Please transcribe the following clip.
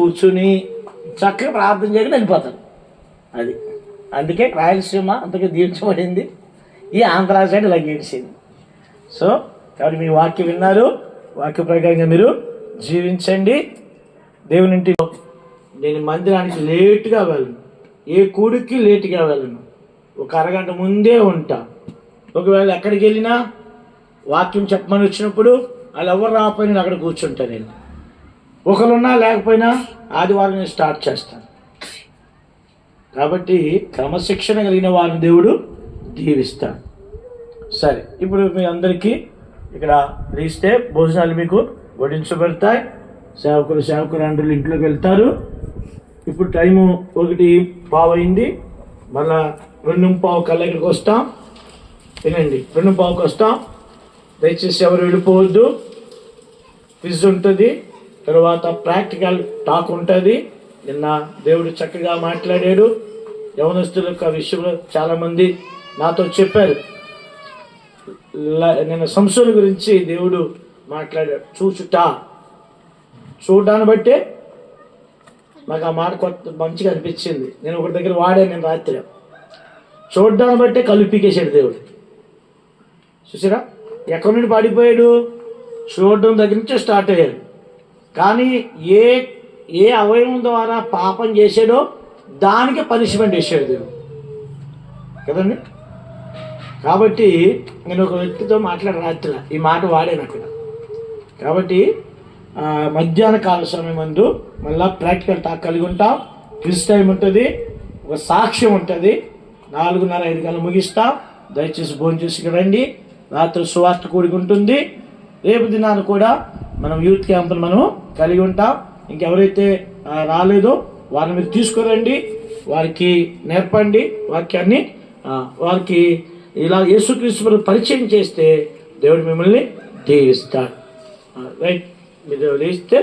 కూర్చుని చక్కగా ప్రార్థన చేయకుండా వెళ్ళిపోతారు. అది అందుకే రాయలసీమ అంతగా దీర్చబడింది, ఈ ఆంధ్ర సైడ్ ఇలా గీడ్చింది. సో కాబట్టి మీ వాక్యం విన్నారు, వాక్య ప్రకారంగా మీరు జీవించండి. దేవుని ఇంటిలో నేను మందిరానికి లేటుగా వెళ్ళను, ఏ కూడికి లేటుగా వెళ్ళను, ఒక అరగంట ముందే ఉంటా. ఒకవేళ ఎక్కడికి వెళ్ళినా వాక్యం చెప్పమని వచ్చినప్పుడు వాళ్ళు ఎవరు రాకపోయినా అక్కడ కూర్చుంటాను. నేను ఒకరున్నా లేకపోయినా ఆదివారం నేను స్టార్ట్ చేస్తాను. కాబట్టి క్రమశిక్షణ కలిగిన వారిని దేవుడు దీవిస్తాడు. సరే, ఇప్పుడు మీ అందరికీ ఇక్కడ తీస్తే భోజనాలు మీకు వడ్డించబడతాయి. సేవకురాండ్రులు ఇంట్లోకి వెళ్తారు. ఇప్పుడు టైము 1:15 అయింది. మళ్ళా 2:15 కల్లా ఇక్కడికి వస్తాం. వినండి, 2:15కి వస్తాం. దయచేసి ఎవరు వెళ్ళిపోవద్దు. క్విజ్ ఉంటుంది, తర్వాత ప్రాక్టికల్ టాక్ ఉంటుంది. నిన్న దేవుడు చక్కగా మాట్లాడాడు. యవనస్తుల యొక్క విషయంలో చాలామంది నాతో చెప్పారు. నిన్న సంస్థల గురించి దేవుడు మాట్లాడాడు. చూడడాన్ని బట్టే నాకు ఆ మాట కొత్త మంచిగా అనిపించింది. నేను ఒకటి దగ్గర వాడాను నేను రాత్రి. చూడడాన్ని బట్టే కళ్ళు పీకేశాడు దేవుడు. చూసారా, ఎక్కడి నుండి పాడిపోయాడు? చూడడం దగ్గర నుంచి స్టార్ట్ అయ్యాడు. కానీ ఏ అవయవం ద్వారా పాపం చేశాడో దానికి పనిష్మెంట్ వేసాడు దేవుడు కదండి. కాబట్టి నేను ఒక వ్యక్తితో రాత్రి ఈ మాట వాడాను అక్కడ. కాబట్టి మధ్యాహ్న కాల సమయం ముందు మళ్ళీ ప్రాక్టికల్ టాక్ కలిగి ఉంటాం. క్విజ్ టైం ఉంటుంది, ఒక సాక్ష్యం ఉంటుంది. 4:30-5 గంటలు ముగిస్తాం. దయచేసి భోజనం చేసి రండి. రాత్రి సువార్త కూడికి ఉంటుంది. రేపు దినాన్ని కూడా మనం యూత్ క్యాంపులు మనం కలిగి ఉంటాం. ఇంకెవరైతే రాలేదో వారిని మీరు తీసుకురండి, వారికి నేర్పండి వాక్యాన్ని. వారికి ఇలా యేసుక్రీస్తు పరిచయం చేస్తే దేవుడు మిమ్మల్ని దీవిస్తాడు. రైట్, మీరు లేస్తే